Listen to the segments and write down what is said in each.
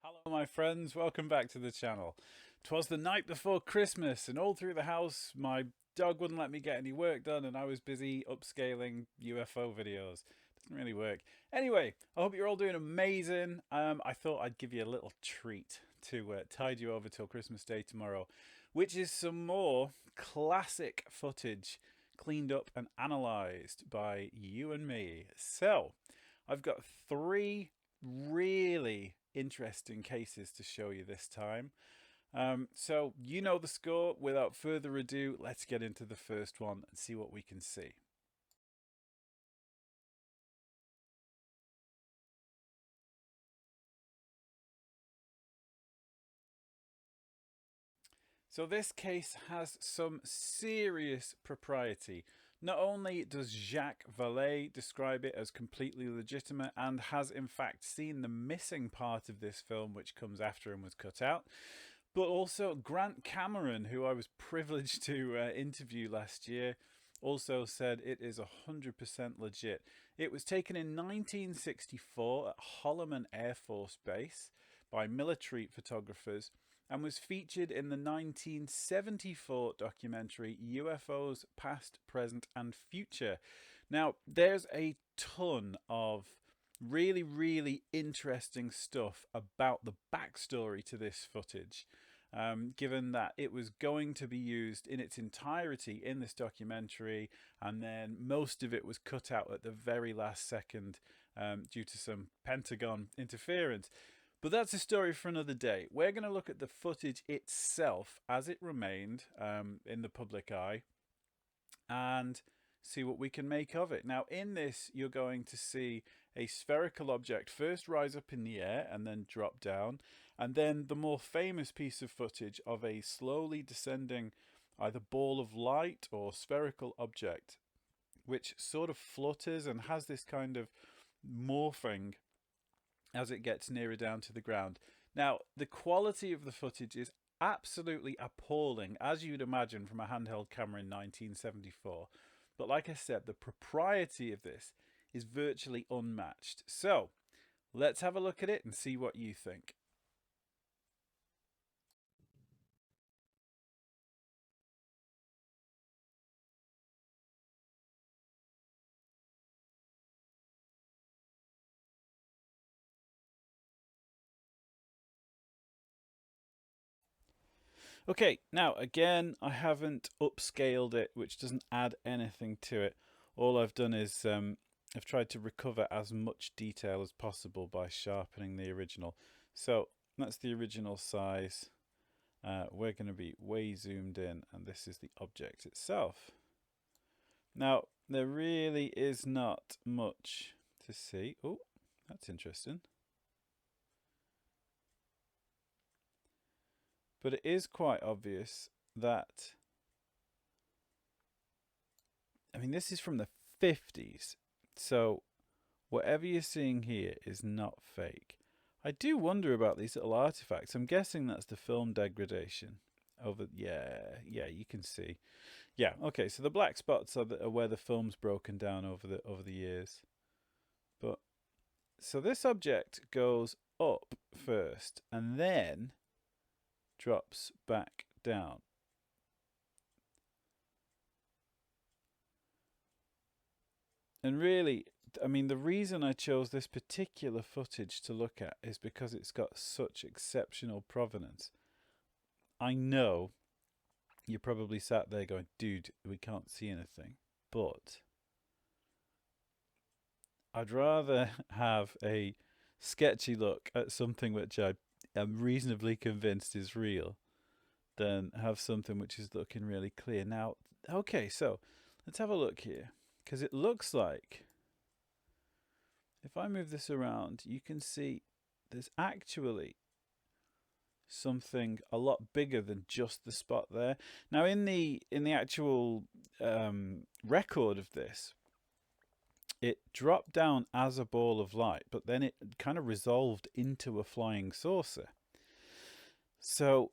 Hello my friends, welcome back to the channel. 'Twas the night before Christmas and all through the house my dog wouldn't let me get any work done and I was busy upscaling UFO videos. Doesn't really work. Anyway, I hope you're all doing amazing. I thought I'd give you a little treat to tide you over till Christmas Day tomorrow, which is some more classic footage cleaned up and analysed by you and me. So, I've got three really interesting cases to show you this time. So you know the score. Without further ado, let's get into the first one and see what we can see. So this case has some serious propriety. Not only does Jacques Vallée describe it as completely legitimate and has in fact seen the missing part of this film which comes after and was cut out, but also Grant Cameron, who I was privileged to interview last year, also said it is 100% legit. It was taken in 1964 at Holloman Air Force Base by military photographers and was featured in the 1974 documentary UFOs Past, Present and Future. Now, there's a ton of really interesting stuff about the backstory to this footage, given that it was going to be used in its entirety in this documentary, and then most of it was cut out at the very last second due to some Pentagon interference. But that's a story for another day. We're going to look at the footage itself as it remained in the public eye and see what we can make of it. Now, in this, you're going to see a spherical object first rise up in the air and then drop down, and then the more famous piece of footage of a slowly descending either ball of light or spherical object, which sort of flutters and has this kind of morphing as it gets nearer down to the ground. Now, the quality of the footage is absolutely appalling, as you'd imagine from a handheld camera in 1974. But like I said, the propriety of this is virtually unmatched. So, let's have a look at it and see what you think. Okay, now again, I haven't upscaled it, which doesn't add anything to it. All I've done is I've tried to recover as much detail as possible by sharpening the original. So that's the original size. We're going to be way zoomed in, and this is the object itself. Now, there really is not much to see. Oh, that's interesting. But it is quite obvious that, I mean, this is from the 50s. So whatever you're seeing here is not fake. I do wonder about these little artifacts. I'm guessing that's the film degradation. Yeah, you can see. Yeah, okay, so the black spots are where the film's broken down over the years. But so this object goes up first and then drops back down. And really, I mean, the reason I chose this particular footage to look at is because it's got such exceptional provenance. I know you're probably sat there going, dude, we can't see anything. But I'd rather have a sketchy look at something which I am reasonably convinced is real than have something which is looking really clear. Now, okay, so let's have a look here, because it looks like if I move this around, you can see there's actually something a lot bigger than just the spot there. Now, in the actual record of this, it dropped down as a ball of light, but then it kind of resolved into a flying saucer. So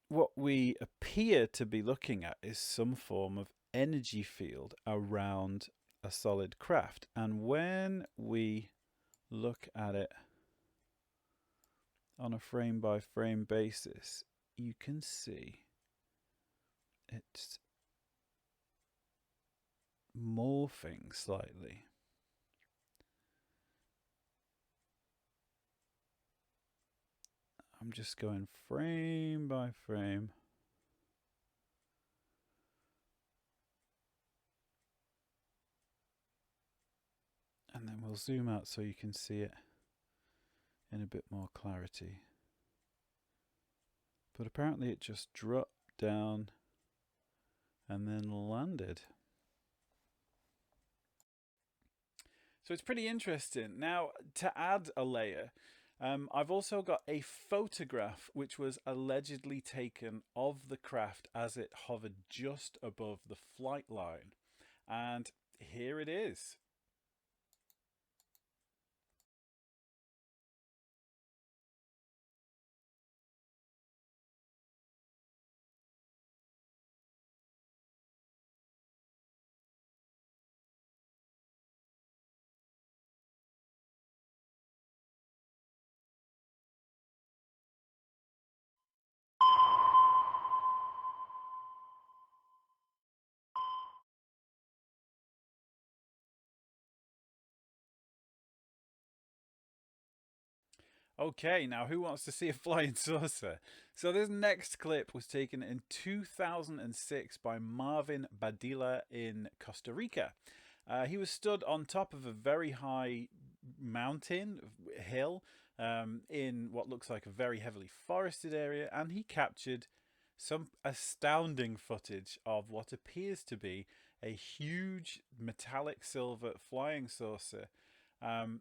what we appear to be looking at is some form of energy field around a solid craft. And when we look at it on a frame by frame basis, you can see it's morphing slightly. I'm just going frame by frame. And then we'll zoom out so you can see it in a bit more clarity. But apparently it just dropped down and then landed. So it's pretty interesting. Now, to add a layer, I've also got a photograph which was allegedly taken of the craft as it hovered just above the flight line. And here it is. Okay, now who wants to see a flying saucer? So this next clip was taken in 2006 by Marvin Badilla in Costa Rica. He was stood on top of a very high mountain, hill, in what looks like a very heavily forested area, and he captured some astounding footage of what appears to be a huge metallic silver flying saucer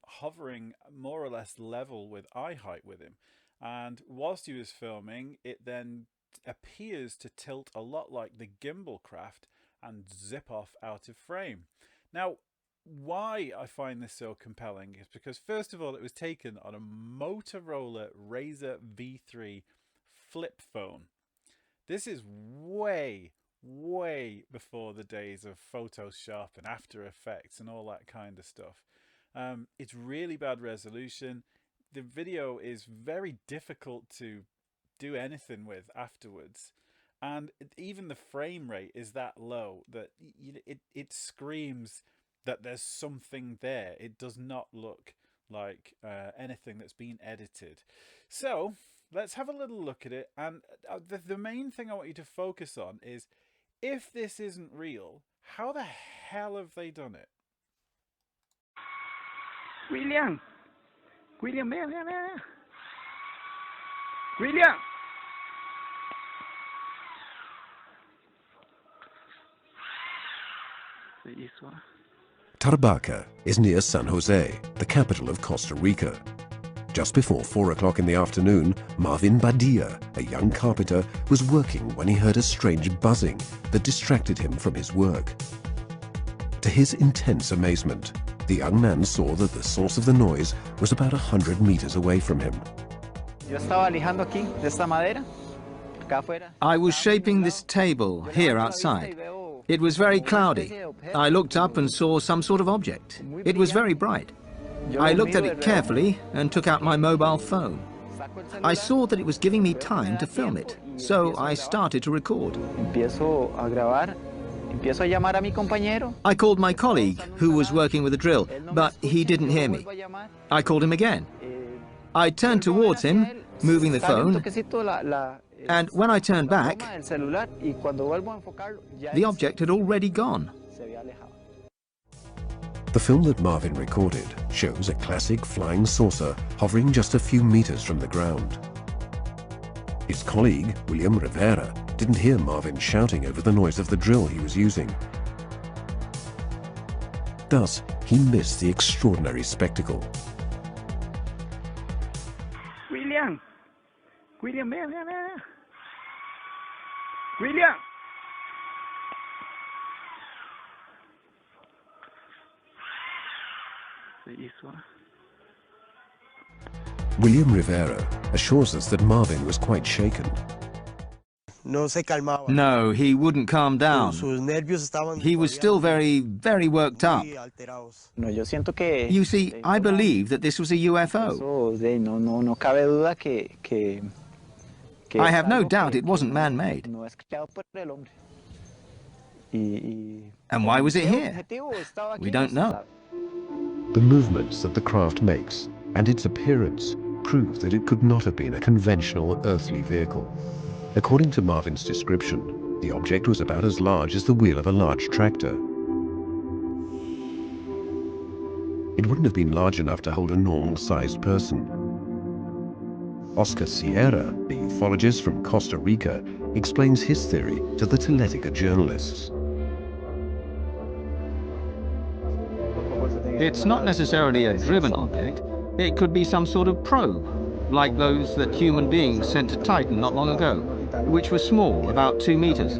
hovering more or less level with eye height with him. And whilst he was filming, it then appears to tilt a lot like the gimbal craft and zip off out of frame. Now, why I find this so compelling is because, first of all, it was taken on a Motorola Razr V3 flip phone. This is way before the days of Photoshop and After Effects and all that kind of stuff. It's really bad resolution. The video is very difficult to do anything with afterwards. And even the frame rate is that low that it screams that there's something there. It does not look like anything that's been edited. So let's have a little look at it. And the main thing I want you to focus on is, if this isn't real, how the hell have they done it? William, vea. William. Tarbaca is near San Jose, the capital of Costa Rica. Just before 4 o'clock in the afternoon, Marvin Badilla, a young carpenter, was working when he heard a strange buzzing that distracted him from his work. To his intense amazement, the young man saw that the source of the noise was about 100 meters away from him. I was shaping this table here outside. It was very cloudy. I looked up and saw some sort of object. It was very bright. I looked at it carefully and took out my mobile phone. I saw that it was giving me time to film it, so I started to record. I called my colleague, who was working with a drill, but he didn't hear me. I called him again. I turned towards him, moving the phone, and when I turned back, the object had already gone. The film that Marvin recorded shows a classic flying saucer hovering just a few meters from the ground. His colleague, William Rivera, didn't hear Marvin shouting over the noise of the drill he was using. Thus, he missed the extraordinary spectacle. William, vea. William. William Rivera assures us that Marvin was quite shaken. No, he wouldn't calm down. He was still very, very worked up. You see, I believe that this was a UFO. I have no doubt it wasn't man-made. And why was it here? We don't know. The movements that the craft makes and its appearance prove that it could not have been a conventional earthly vehicle. According to Marvin's description, the object was about as large as the wheel of a large tractor. It wouldn't have been large enough to hold a normal-sized person. Oscar Sierra, the ufologist from Costa Rica, explains his theory to the Teletica journalists. It's not necessarily a driven object. It could be some sort of probe, like those that human beings sent to Titan not long ago, which were small, about 2 meters.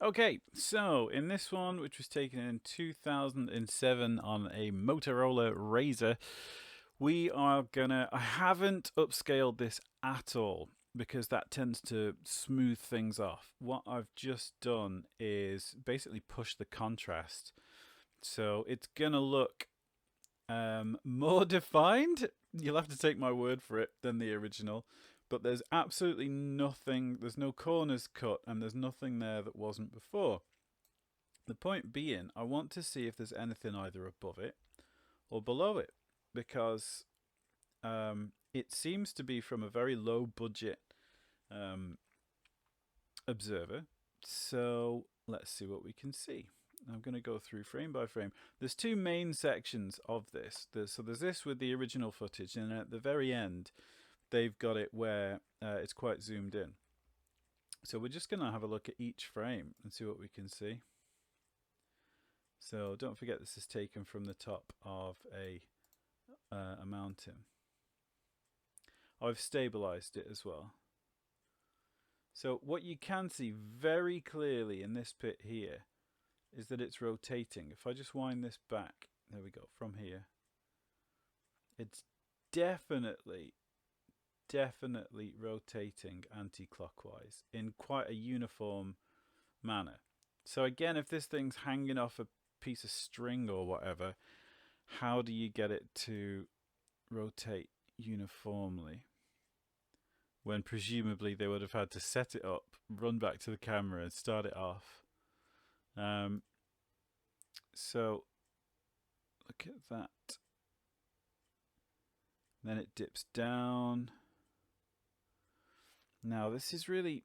Okay, so in this one, which was taken in 2007 on a Motorola Razr, we are gonna... I haven't upscaled this at all because that tends to smooth things off. What I've just done is basically push the contrast. So it's gonna look more defined, you'll have to take my word for it, than the original. But there's absolutely nothing, there's no corners cut, and there's nothing there that wasn't before. The point being, I want to see if there's anything either above it or below it, because it seems to be from a very low budget observer. So let's see what we can see. I'm going to go through frame by frame. There's two main sections of this. So there's this with the original footage, and at the very end they've got it where it's quite zoomed in. So we're just going to have a look at each frame and see what we can see. So don't forget, this is taken from the top of a mountain. I've stabilized it as well. So what you can see very clearly in this bit here is that it's rotating. If I just wind this back, there we go, from here, it's definitely rotating anti-clockwise in quite a uniform manner. So again, if this thing's hanging off a piece of string or whatever, how do you get it to rotate uniformly when presumably they would have had to set it up, run back to the camera and start it off? So look at that. Then it dips down. Now this is really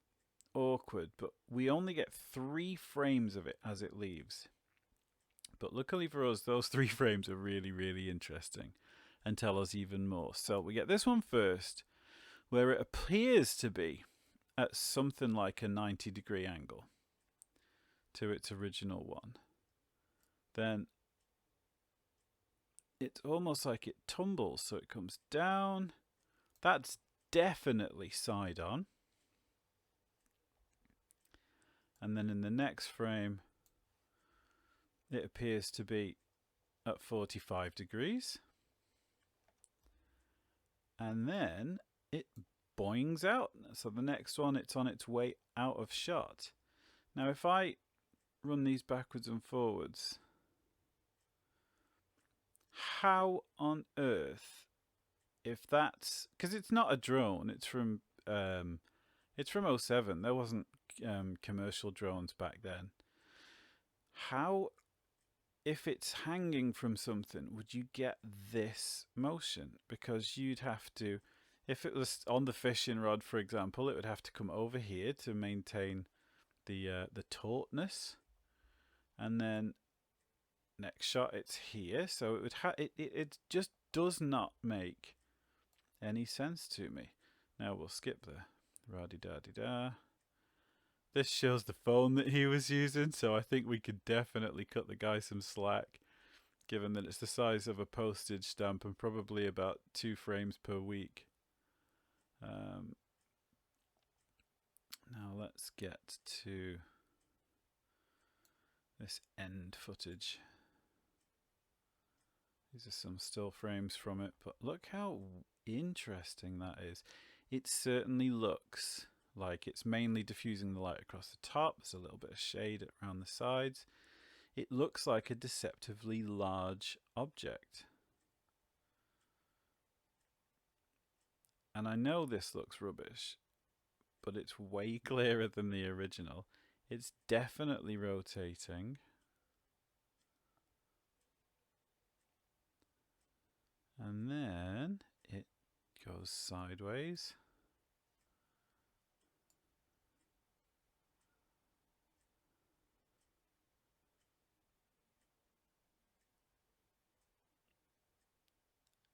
awkward, but we only get 3 frames of it as it leaves. But luckily for us, those 3 frames are really, really interesting and tell us even more. So we get this one first, where it appears to be at something like a 90-degree angle to its original one. Then it's almost like it tumbles, so it comes down. That's definitely side on. And then in the next frame, it appears to be at 45 degrees. And then it boings out. So the next one, it's on its way out of shot. Now if I run these backwards and forwards, how on earth, if that's, because it's not a drone, it's from '07. There wasn't commercial drones back then. How, if it's hanging from something, would you get this motion? Because you'd have to, if it was on the fishing rod, for example, it would have to come over here to maintain the tautness, and then next shot it's here, so it would it just does not make any sense to me. Now we'll skip the ra-di-da-di-da. This shows the phone that he was using, so I think we could definitely cut the guy some slack. given that it's the size of a postage stamp and probably about 2 frames per week. Now let's get to this end footage. These are some still frames from it, but look how interesting that is. It certainly looks like it's mainly diffusing the light across the top. There's a little bit of shade around the sides. It looks like a deceptively large object. And I know this looks rubbish, but it's way clearer than the original. It's definitely rotating. And then it goes sideways.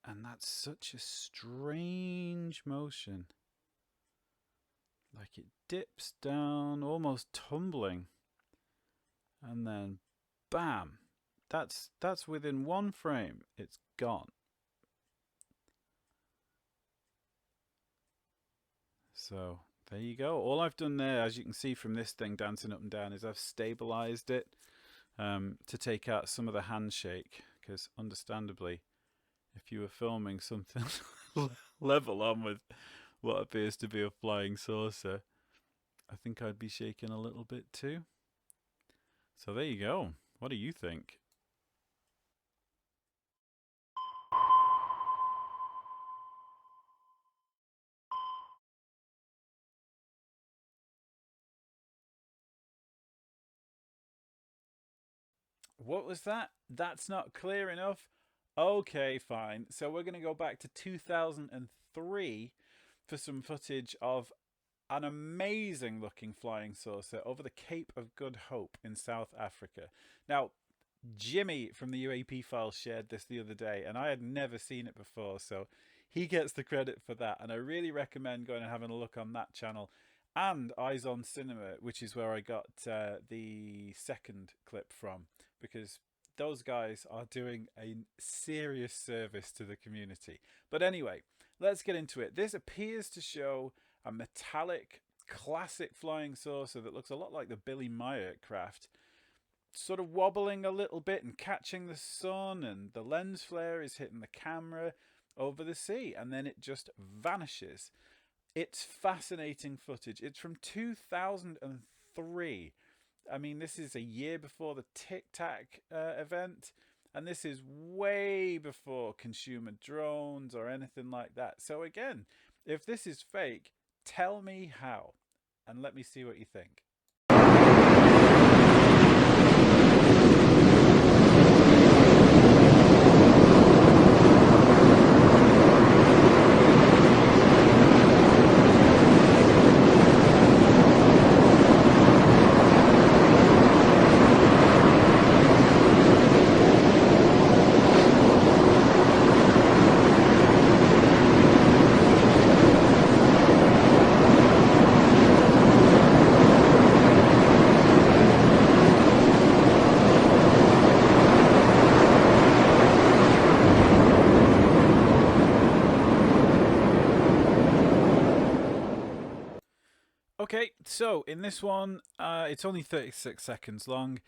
And that's such a strange motion. Like it dips down, almost tumbling. And then bam. That's within 1 frame. It's gone. So there you go. All I've done there, as you can see from this thing dancing up and down, is I've stabilized it to take out some of the handshake, because understandably, if you were filming something level on with what appears to be a flying saucer, I think I'd be shaking a little bit too. So there you go. What do you think? What was that? That's not clear enough? Okay, fine. So we're going to go back to 2003 for some footage of an amazing looking flying saucer over the Cape of Good Hope in South Africa. Now, Jimmy from the UAP Files shared this the other day, and I had never seen it before, so he gets the credit for that. And I really recommend going and having a look on that channel and Eyes on Cinema, which is where I got the second clip from, because those guys are doing a serious service to the community. But anyway, let's get into it. This appears to show a metallic classic flying saucer that looks a lot like the Billy Meyer craft, sort of wobbling a little bit and catching the sun, and the lens flare is hitting the camera over the sea, and then it just vanishes. It's fascinating footage. It's from 2003. I mean, this is a year before the Tic Tac event, and this is way before consumer drones or anything like that. So again, if this is fake, tell me how, and let me see what you think. Okay, so in this one, it's only 36 seconds long.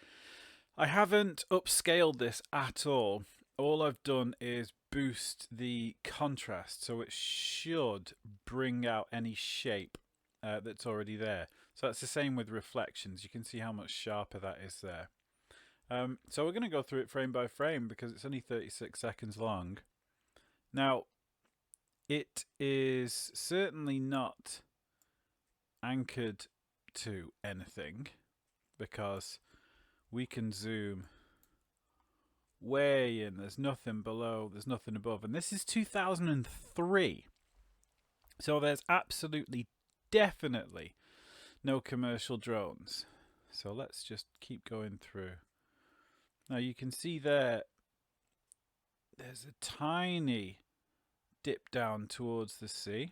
I haven't upscaled this at all. All I've done is boost the contrast, so it should bring out any shape that's already there. So that's the same with reflections. You can see how much sharper that is there. So we're going to go through it frame by frame because it's only 36 seconds long. Now, it is certainly not anchored to anything, because we can zoom way in. There's nothing below, there's nothing above, and this is 2003, so there's absolutely definitely no commercial drones. So let's just keep going through. Now you can see there's a tiny dip down towards the sea.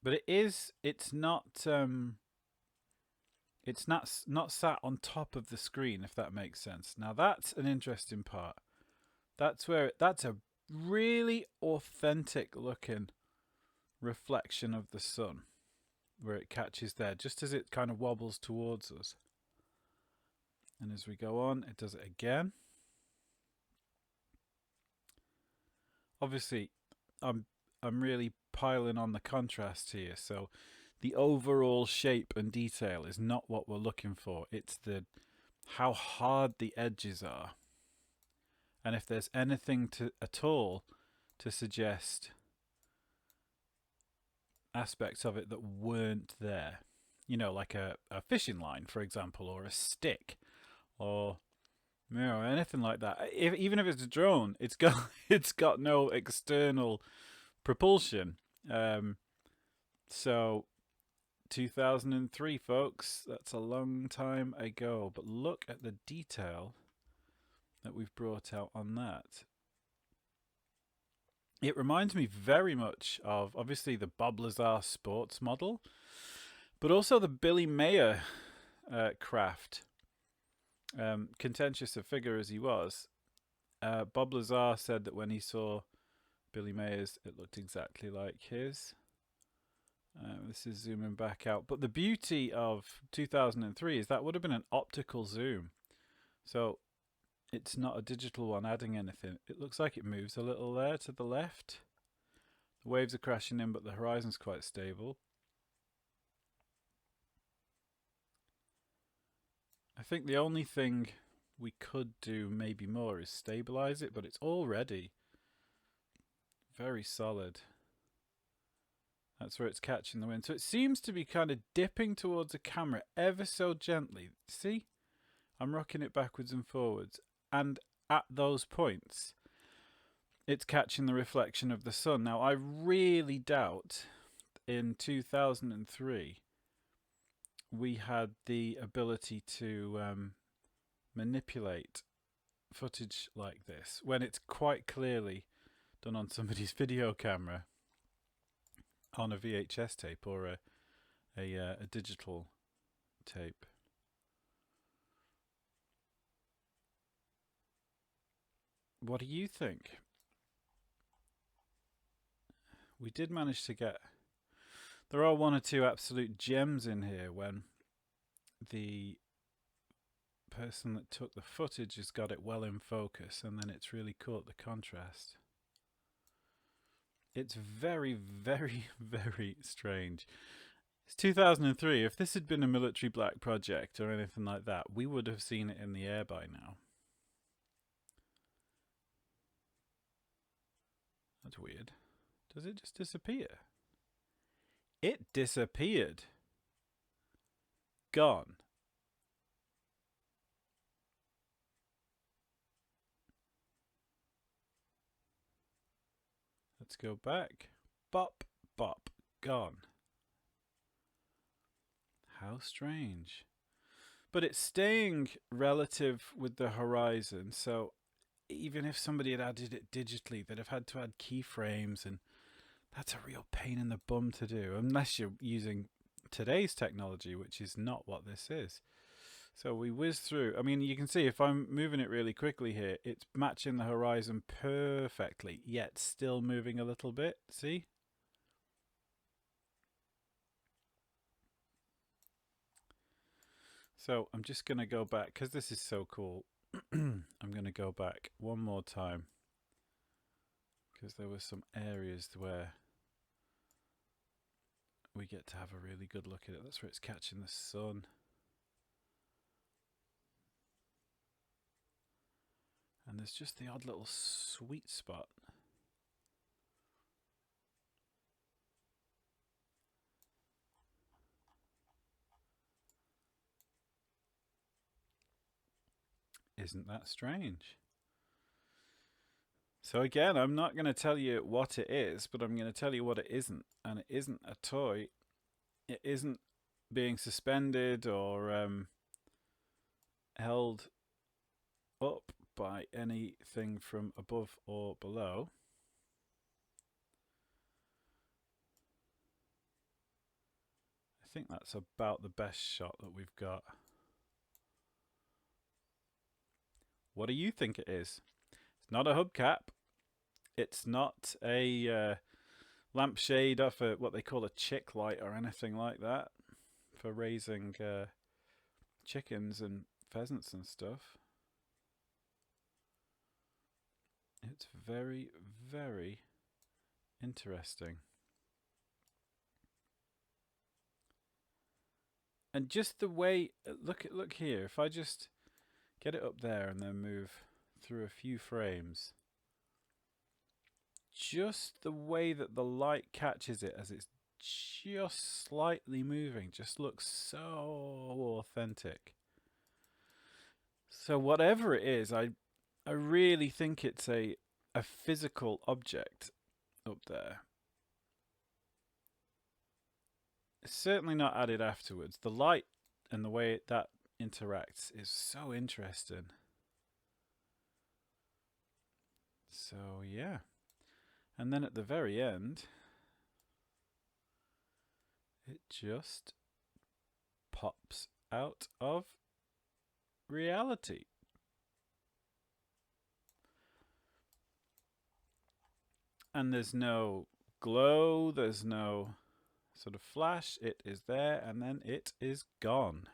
But it's not It's not sat on top of the screen, if that makes sense. Now that's an interesting part. That's a really authentic looking reflection of the sun, where it catches there, just as it kind of wobbles towards us. And as we go on, it does it again. Obviously, I'm really piling on the contrast here, so the overall shape and detail is not what we're looking for. It's how hard the edges are, and if there's anything at all to suggest aspects of it that weren't there, you know, like a fishing line, for example, or a stick, or anything like that. Even if it's a drone, it's got no external propulsion. So 2003, folks, that's a long time ago, but look at the detail that we've brought out on that. It reminds me very much of, obviously, the Bob Lazar sports model, but also the Billy Mayer craft. Contentious a figure as he was, Bob Lazar said that when he saw Billy Mayer's, it looked exactly like his. This is zooming back out. But the beauty of 2003 is that would have been an optical zoom. So it's not a digital one adding anything. It looks like it moves a little there to the left. The waves are crashing in, but the horizon's quite stable. I think the only thing we could do maybe more is stabilize it, but it's already very solid. That's where it's catching the wind. So it seems to be kind of dipping towards the camera ever so gently. See? I'm rocking it backwards and forwards. And at those points, it's catching the reflection of the sun. Now, I really doubt in 2003 we had the ability to manipulate footage like this when it's quite clearly done on somebody's video camera on a VHS tape or a digital tape. What do you think? We did manage to get... There are one or two absolute gems in here when the person that took the footage has got it well in focus, and then it's really caught the contrast. It's very, very, very strange. It's 2003. If this had been a military black project or anything like that, we would have seen it in the air by now. That's weird. Does it just disappear? It disappeared. Gone. Let's go back. Bop, bop, gone. How strange. But it's staying relative with the horizon, so even if somebody had added it digitally, they'd have had to add keyframes, and that's a real pain in the bum to do, unless you're using today's technology, which is not what this is. So we whiz through. I mean, you can see if I'm moving it really quickly here, it's matching the horizon perfectly, yet still moving a little bit. See? So I'm just going to go back, because this is so cool. I'm going to go back one more time, because there were some areas where we get to have a really good look at it. That's where it's catching the sun. And there's just the odd little sweet spot. Isn't that strange? So again, I'm not going to tell you what it is, but I'm going to tell you what it isn't. And it isn't a toy. It isn't being suspended or held up by anything from above or below. I think that's about the best shot that we've got. What do you think it is? It's not a hubcap. It's not a lampshade off a, what they call a chick light or anything like that for raising chickens and pheasants and stuff. It's very, very interesting. And just the way, look here, if I just get it up there and then move through a few frames, just the way that the light catches it as it's just slightly moving just looks so authentic. So whatever it is, I really think it's a physical object up there. It's certainly not added afterwards. The light and the way that interacts is so interesting. So yeah. And then at the very end, it just pops out of reality. And there's no glow, there's no sort of flash. It is there and then it is gone.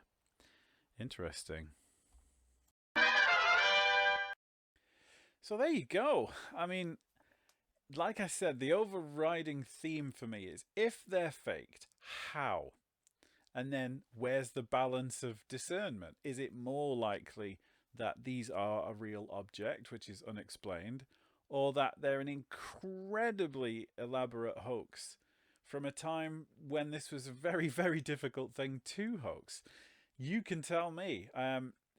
Interesting. So there you go. I mean, like I said, the overriding theme for me is, if they're faked, how? And then where's the balance of discernment? Is it more likely that these are a real object, which is unexplained, or that they're an incredibly elaborate hoax from a time when this was a very, very difficult thing to hoax? You can tell me.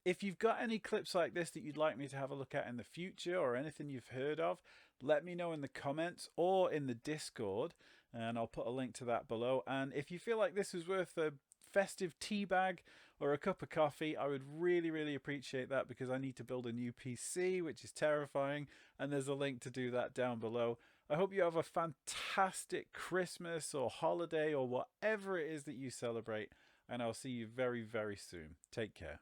If you've got any clips like this that you'd like me to have a look at in the future, or anything you've heard of, let me know in the comments or in the Discord, and I'll put a link to that below. And if you feel like this was worth a festive tea bag or a cup of coffee, I would really, really appreciate that, because I need to build a new PC, which is terrifying, and there's a link to do that down below. I hope you have a fantastic Christmas or holiday or whatever it is that you celebrate, and I'll see you very, very soon. Take care.